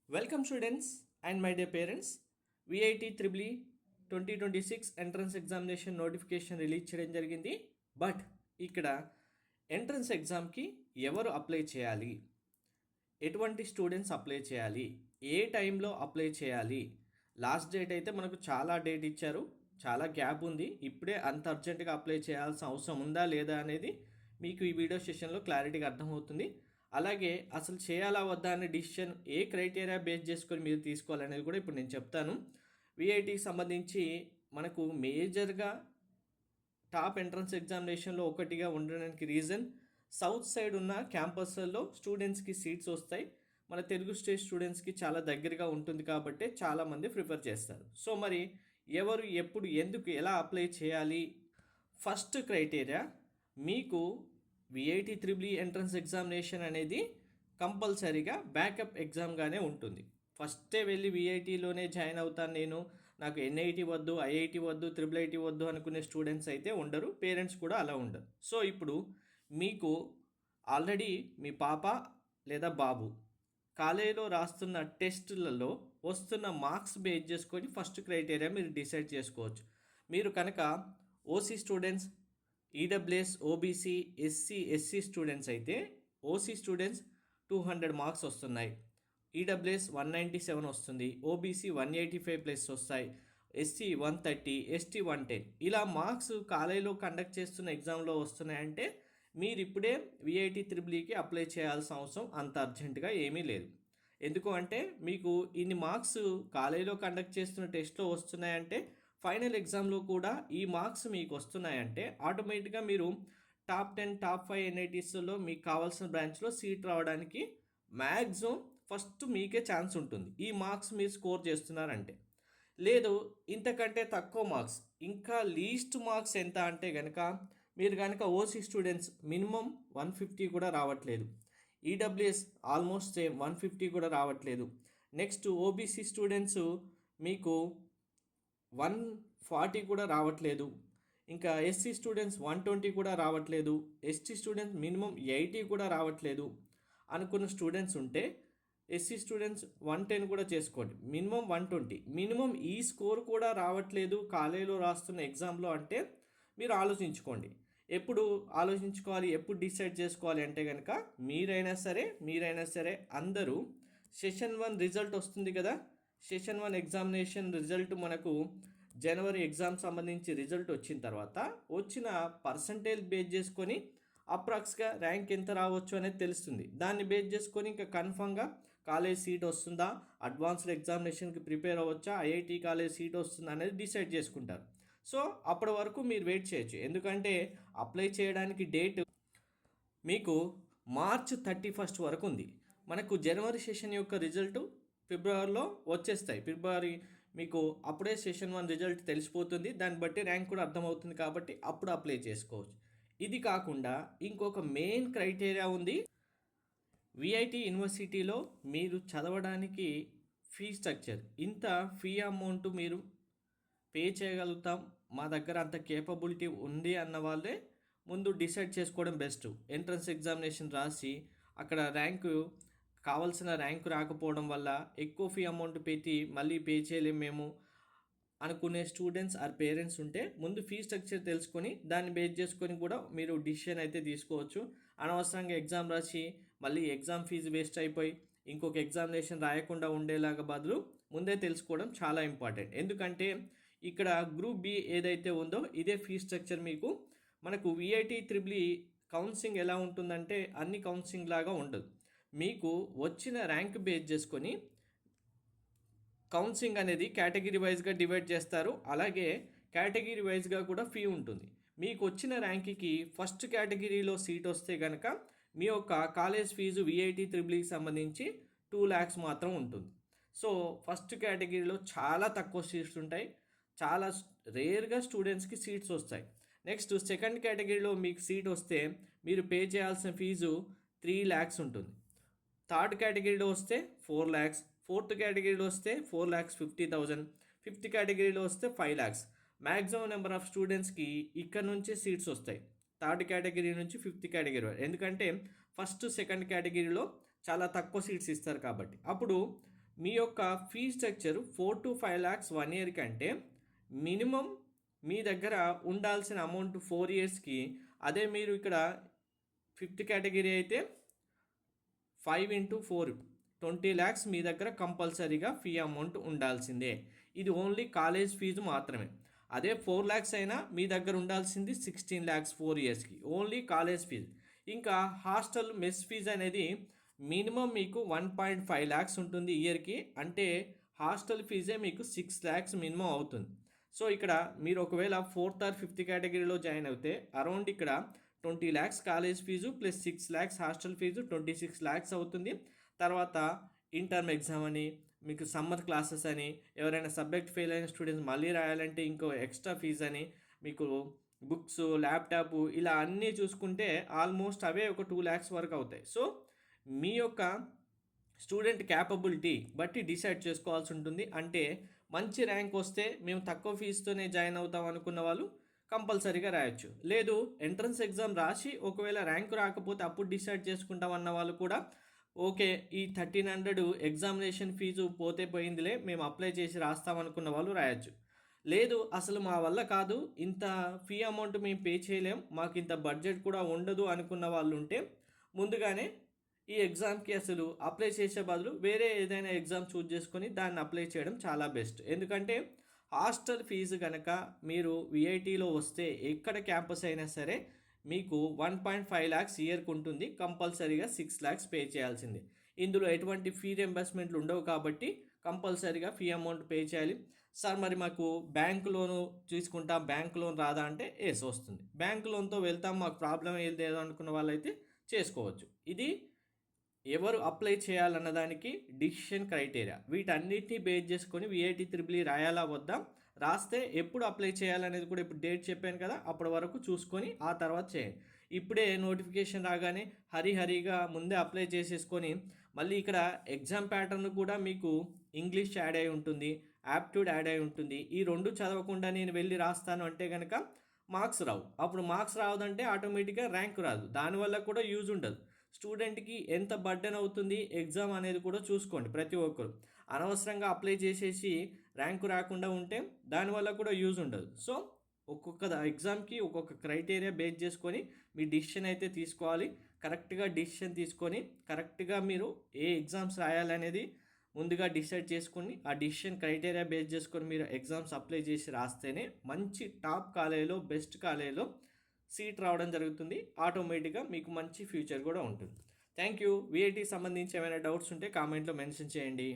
Welcome students and my dear parents. VIT Triple E 2026 entrance examination notification release చేయడం జరిగింది. But ఇక్కడ entrance ఎగ్జామ్కి ఎవరు అప్లై చేయాలి, ఎటువంటి స్టూడెంట్స్ అప్లై చేయాలి, ఏ టైంలో అప్లై చేయాలి, లాస్ట్ డేట్ అయితే మనకు చాలా డేట్ ఇచ్చారు, చాలా గ్యాప్ ఉంది. ఇప్పుడే అంత అర్జెంటుగా అప్లై చేయాల్సిన అవసరం ఉందా లేదా అనేది మీకు ఈ వీడియో సెషన్లో క్లారిటీగా అర్థమవుతుంది. అలాగే అసలు చేయాలా వద్దా అనే డిసిషన్ ఏ క్రైటీరియా బేస్ చేసుకొని మీరు తీసుకోవాలనేది కూడా ఇప్పుడు నేను చెప్తాను. విఐటికి సంబంధించి మనకు మేజర్గా టాప్ ఎంట్రన్స్ ఎగ్జామినేషన్లో ఒకటిగా ఉండడానికి రీజన్ సౌత్ సైడ్ ఉన్న క్యాంపస్లలో స్టూడెంట్స్కి సీట్స్ వస్తాయి. మన తెలుగు స్టేట్ స్టూడెంట్స్కి చాలా దగ్గరగా ఉంటుంది కాబట్టి చాలామంది ప్రిఫర్ చేస్తారు. సో మరి ఎవరు ఎప్పుడు ఎందుకు ఎలా అప్లై చేయాలి? ఫస్ట్ క్రైటీరియా, మీకు విఐటి త్రిబుల్ ఎంట్రన్స్ ఎగ్జామినేషన్ అనేది కంపల్సరీగా బ్యాకప్ ఎగ్జామ్గానే ఉంటుంది. ఫస్టే వెళ్ళి విఐటీలోనే జాయిన్ అవుతాను నేను, నాకు ఎన్ఐటి వద్దు, ఐఐటి వద్దు, త్రిబుల్ ఐటీ వద్దు అనుకునే స్టూడెంట్స్ అయితే ఉండరు, పేరెంట్స్ కూడా అలా ఉండరు. సో ఇప్పుడు మీకు ఆల్రెడీ మీ పాప లేదా బాబు కాలేజీలో రాస్తున్న టెస్టులలో వస్తున్న మార్క్స్ బేస్ చేసుకొని ఫస్ట్ క్రైటీరియా మీరు డిసైడ్ చేసుకోవచ్చు. మీరు కనుక OC students, EWS, OBC, SC students అయితే ఓసీ స్టూడెంట్స్ 200 మార్క్స్ వస్తున్నాయి, ఈడబ్ల్యూఎస్ 197 వస్తుంది, ఓబీసీ 185 ప్లస్ వస్తాయి, ఎస్సీ 130, ఎస్టీ 110. ఇలా మార్క్స్ కాలేజీలో కండక్ట్ చేస్తున్న ఎగ్జామ్లో వస్తున్నాయంటే మీరు ఇప్పుడే విఐటి త్రిబుల్ఈకి అప్లై చేయాల్సిన అవసరం అంత అర్జెంటుగా ఏమీ లేదు. ఎందుకు అంటే మీకు ఇన్ని మార్క్స్ కాలేజీలో కండక్ట్ చేస్తున్న టెస్ట్లో వస్తున్నాయంటే ఫైనల్ ఎగ్జామ్లో కూడా ఈ మార్క్స్ మీకు వస్తున్నాయంటే ఆటోమేటిక్గా మీరు టాప్ 10, టాప్ 5 ఎన్ఐటీస్లో మీకు కావాల్సిన బ్రాంచ్లో సీట్ రావడానికి మ్యాక్సిమం ఫస్ట్ మీకే ఛాన్స్ ఉంటుంది, ఈ మార్క్స్ మీరు స్కోర్ చేస్తున్నారంటే. లేదు ఇంతకంటే తక్కువ మార్క్స్, ఇంకా లీస్ట్ మార్క్స్ ఎంత అంటే కనుక మీరు కనుక ఓసీ స్టూడెంట్స్ మినిమం 150 కూడా రావట్లేదు, ఈడబ్ల్యూఎస్ ఆల్మోస్ట్ సేమ్ 150 కూడా రావట్లేదు, నెక్స్ట్ ఓబీసీ స్టూడెంట్స్ మీకు 140 కూడా రావట్లేదు, ఇంకా ఎస్సీ స్టూడెంట్స్ 120 కూడా రావట్లేదు, ఎస్టీ స్టూడెంట్స్ మినిమం 80 కూడా రావట్లేదు అనుకున్న స్టూడెంట్స్ ఉంటే ఎస్సీ స్టూడెంట్స్ 110 కూడా చేసుకోండి, మినిమం 120, మినిమం ఈ స్కోర్ కూడా రావట్లేదు కాలేజీలో రాస్తున్న ఎగ్జామ్లో అంటే మీరు ఆలోచించుకోండి. ఎప్పుడు ఆలోచించుకోవాలి, ఎప్పుడు డిసైడ్ చేసుకోవాలి అంటే కనుక మీరైనా సరే అందరూ సెషన్ 1 రిజల్ట్ వస్తుంది కదా, సెషన్ 1 ఎగ్జామినేషన్ రిజల్ట్ మనకు జనవరి ఎగ్జామ్ సంబంధించి రిజల్ట్ వచ్చిన తర్వాత వచ్చిన పర్సంటేజ్ బేస్ చేసుకొని అప్రాక్స్గా ర్యాంక్ ఎంత రావచ్చు అనేది తెలుస్తుంది. దాన్ని బేస్ చేసుకొని ఇంకా కన్ఫామ్గా కాలేజ్ సీట్ వస్తుందా, అడ్వాన్స్డ్ ఎగ్జామినేషన్కి ప్రిపేర్ అవ్వచ్చా, ఐఐటి కాలేజ్ సీట్ వస్తుందా అనేది డిసైడ్ చేసుకుంటారు. సో అప్పటి వరకు మీరు వెయిట్ చేయొచ్చు, ఎందుకంటే అప్లై చేయడానికి డేట్ మీకు మార్చ్ 31 వరకు ఉంది. మనకు జనవరి సెషన్ యొక్క రిజల్ట్ ఫిబ్రవరిలో వచ్చేస్తాయి. ఫిబ్రవరి మీకు అప్పుడే సెషన్ 1 రిజల్ట్ తెలిసిపోతుంది, దాన్ని బట్టి ర్యాంక్ కూడా అర్థమవుతుంది కాబట్టి అప్పుడు అప్లై చేసుకోవచ్చు. ఇది కాకుండా ఇంకొక మెయిన్ క్రైటీరియా ఉంది. విఐటి యూనివర్సిటీలో మీరు చదవడానికి ఫీ స్ట్రక్చర్, ఇంత ఫీ అమౌంట్ మీరు పే చేయగలుగుతాం, మా దగ్గర అంత కేపబిలిటీ ఉంది అన్న వాళ్ళే ముందు డిసైడ్ చేసుకోవడం బెస్ట్. ఎంట్రన్స్ ఎగ్జామినేషన్ రాసి అక్కడ కావాల్సిన ర్యాంకు రాకపోవడం వల్ల ఎక్కువ ఫీ అమౌంట్ పెట్టి మళ్ళీ పే చేయలేము మేము అనుకునే స్టూడెంట్స్ ఆర్ పేరెంట్స్ ఉంటే ముందు ఫీ స్ట్రక్చర్ తెలుసుకొని దాన్ని బేస్ చేసుకొని కూడా మీరు డిసిషన్ అయితే తీసుకోవచ్చు. అనవసరంగా ఎగ్జామ్ రాసి మళ్ళీ ఎగ్జామ్ ఫీజు వేస్ట్ అయిపోయి ఇంకొక ఎగ్జామినేషన్ రాయకుండా ఉండేలాగా బదులు ముందే తెలుసుకోవడం చాలా ఇంపార్టెంట్. ఎందుకంటే ఇక్కడ గ్రూప్ బి ఏదైతే ఉందో ఇదే ఫీ స్ట్రక్చర్ మీకు. మనకు విఐటి త్రిబుల్ కౌన్సిలింగ్ ఎలా ఉంటుందంటే అన్ని కౌన్సిలింగ్ లాగా ఉండదు, మీకు వచ్చిన ర్యాంక్ బేస్ చేసుకొని కౌన్సిలింగ్ అనేది కేటగిరీ వైజ్గా డివైడ్ చేస్తారు. అలాగే కేటగిరీ వైజ్గా కూడా ఫీ ఉంటుంది. మీకు వచ్చిన ర్యాంక్కి ఫస్ట్ కేటగిరీలో సీట్ వస్తే కనుక మీ యొక్క కాలేజ్ ఫీజు విఐటి త్రిబుల్కి సంబంధించి 2 lakhs మాత్రం ఉంటుంది. సో ఫస్ట్ కేటగిరీలో చాలా తక్కువ సీట్స్ ఉంటాయి, చాలా రేర్గా స్టూడెంట్స్కి సీట్స్ వస్తాయి. నెక్స్ట్ సెకండ్ కేటగిరీలో మీకు సీట్ వస్తే మీరు పే చేయాల్సిన ఫీజు 3 lakhs ఉంటుంది. థర్డ్ కేటగిరీలో వస్తే 4 lakhs, ఫోర్త్ కేటగిరీలో వస్తే 4,50,000, ఫిఫ్త్ కేటగిరీలో వస్తే 5 lakhs. మ్యాక్సిమం నెంబర్ ఆఫ్ స్టూడెంట్స్కి ఇక్కడ నుంచే సీట్స్ వస్తాయి, థర్డ్ కేటగిరీ నుంచి ఫిఫ్త్ కేటగిరీ, ఎందుకంటే ఫస్ట్ సెకండ్ కేటగిరీలో చాలా తక్కువ సీట్స్ ఇస్తారు కాబట్టి. అప్పుడు మీ యొక్క fee structure 4 to 5 lakhs 1 year కంటే మినిమం మీ దగ్గర ఉండాల్సిన అమౌంట్ 4 yearsకి, అదే మీరు ఇక్కడ 5th కేటగిరీ అయితే 5 into 4 20 lakhs మీ దగ్గర కంపల్సరీగా ఫీ అమౌంట్ ఉండాల్సిందే. ఇది ఓన్లీ కాలేజ్ ఫీజు మాత్రమే. అదే 4 lakhs అయినా మీ దగ్గర ఉండాల్సింది 16 lakhs 4 yearsకి, ఓన్లీ కాలేజ్ ఫీజు. ఇంకా హాస్టల్ మెస్ ఫీజు అనేది మినిమం మీకు 1.5 lakhs ఉంటుంది ఇయర్కి. అంటే హాస్టల్ ఫీజే మీకు 6 lakhs మినిమం అవుతుంది. సో ఇక్కడ మీరు ఒకవేళ 4th or 5th కేటగిరీలో జాయిన్ అయితే అరౌండ్ ఇక్కడ 20 lakhs college fees plus 6 lakhs hostel fees 26 lakhs అవుతుంది. తర్వాత ఇంటర్మ్ ఎగ్జామ్ అని, మీకు సమ్మర్ క్లాసెస్ అని, ఎవరైనా సబ్జెక్ట్ ఫెయిల్ అయిన స్టూడెంట్స్ మళ్ళీ రాయాలంటే ఇంకో ఎక్స్ట్రా ఫీజు అని, మీకు బుక్స్, ల్యాప్టాప్, ఇలా అన్నీ చూసుకుంటే ఆల్మోస్ట్ అవే ఒక 2 lakhs వరకు అవుతాయి. సో మీ యొక్క స్టూడెంట్ క్యాపబిలిటీ బట్టి డిసైడ్ చేసుకోవాల్సి ఉంటుంది. అంటే మంచి ర్యాంక్ వస్తే మేము తక్కువ ఫీజుతోనే జాయిన్ అవుతాం అనుకున్న వాళ్ళు కంపల్సరీగా రాయొచ్చు. లేదు ఎంట్రన్స్ ఎగ్జామ్ రాసి ఒకవేళ ర్యాంక్ రాకపోతే అప్పుడు డిసైడ్ చేసుకుంటాం అన్న వాళ్ళు కూడా ఓకే, ఈ 1300 ఎగ్జామినేషన్ ఫీజు పోతే పోయిందిలే, మేము అప్లై చేసి రాస్తాం అనుకున్న వాళ్ళు రాయొచ్చు. లేదు అసలు మా వల్ల కాదు, ఇంత ఫీ అమౌంట్ మేము పే చేయలేం, మాకు ఇంత బడ్జెట్ కూడా ఉండదు అనుకున్న వాళ్ళు ఉంటే ముందుగానే ఈ ఎగ్జామ్కి అసలు అప్లై చేసే బదులు వేరే ఏదైనా ఎగ్జామ్ చూజ్ చేసుకొని దాన్ని అప్లై చేయడం చాలా బెస్ట్. ఎందుకంటే హాస్టల్ ఫీజు కనుక మీరు విఐటీలో వస్తే ఎక్కడ క్యాంపస్ అయినా సరే మీకు 1.5 lakhs ఇయర్కి ఉంటుంది. కంపల్సరీగా 6 lakhs పే చేయాల్సింది. ఇందులో ఎటువంటి ఫీ రింబర్స్మెంట్లు ఉండవు కాబట్టి కంపల్సరీగా ఫీ అమౌంట్ పే చేయాలి. సార్ మరి మాకు బ్యాంక్ లోను తీసుకుంటాం, బ్యాంక్ లోన్ రాదా అంటే ఎస్ వస్తుంది. బ్యాంక్ లోన్తో వెళ్తాం, మాకు ప్రాబ్లం ఏం లేదు అనుకున్న వాళ్ళైతే చేసుకోవచ్చు. ఇది ఎవరు అప్లై చేయాలన్న దానికి డిసిషన్ క్రైటీరియా. వీటన్నిటిని బేస్ చేసుకొని విఐటి త్రిబుల్ రాయాలా వద్దా, రాస్తే ఎప్పుడు అప్లై చేయాలనేది కూడా ఇప్పుడు డేట్ చెప్పాను కదా, అప్పటి వరకు చూసుకొని ఆ తర్వాత చేయండి. ఇప్పుడే నోటిఫికేషన్ రాగానే హరిగా ముందే అప్లై చేసేసుకొని మళ్ళీ ఇక్కడ ఎగ్జామ్ ప్యాటర్న్ కూడా మీకు ఇంగ్లీష్ యాడ్ అయి ఉంటుంది, యాప్ట్యూడ్ యాడ్ అయి ఉంటుంది. ఈ రెండు చదవకుండా నేను వెళ్ళి రాస్తాను అంటే కనుక మార్క్స్ రావు. అప్పుడు మార్క్స్ రావదంటే ఆటోమేటిక్గా ర్యాంక్ రాదు. దానివల్ల కూడా యూజ్ ఉండదు. స్టూడెంట్కి ఎంత బర్డెన్ అవుతుంది ఎగ్జామ్ అనేది కూడా చూసుకోండి ప్రతి ఒక్కరు. అనవసరంగా అప్లై చేసేసి ర్యాంకు రాకుండా ఉంటే దానివల్ల కూడా యూజ్ ఉండదు. సో ఒక్కొక్క ఎగ్జామ్కి ఒక్కొక్క క్రైటీరియా బేస్ చేసుకొని మీ డిసిషన్ అయితే తీసుకోవాలి. కరెక్ట్గా డిసిషన్ తీసుకొని కరెక్ట్గా మీరు ఏ ఎగ్జామ్స్ రాయాలనేది ముందుగా డిసైడ్ చేసుకుని ఆ డిసిషన్ క్రైటీరియా బేస్ చేసుకొని మీరు ఎగ్జామ్స్ అప్లై చేసి రాస్తేనే మంచి టాప్ కాలేజీలో, బెస్ట్ కాలేజీలో సీట్ రావడం జరుగుతుంది. ఆటోమేటిక్గా మీకు మంచి ఫ్యూచర్ కూడా ఉంటుంది. Thank you. విఐటీకి సంబంధించి ఏమైనా డౌట్స్ ఉంటే కామెంట్లో మెన్షన్ చేయండి.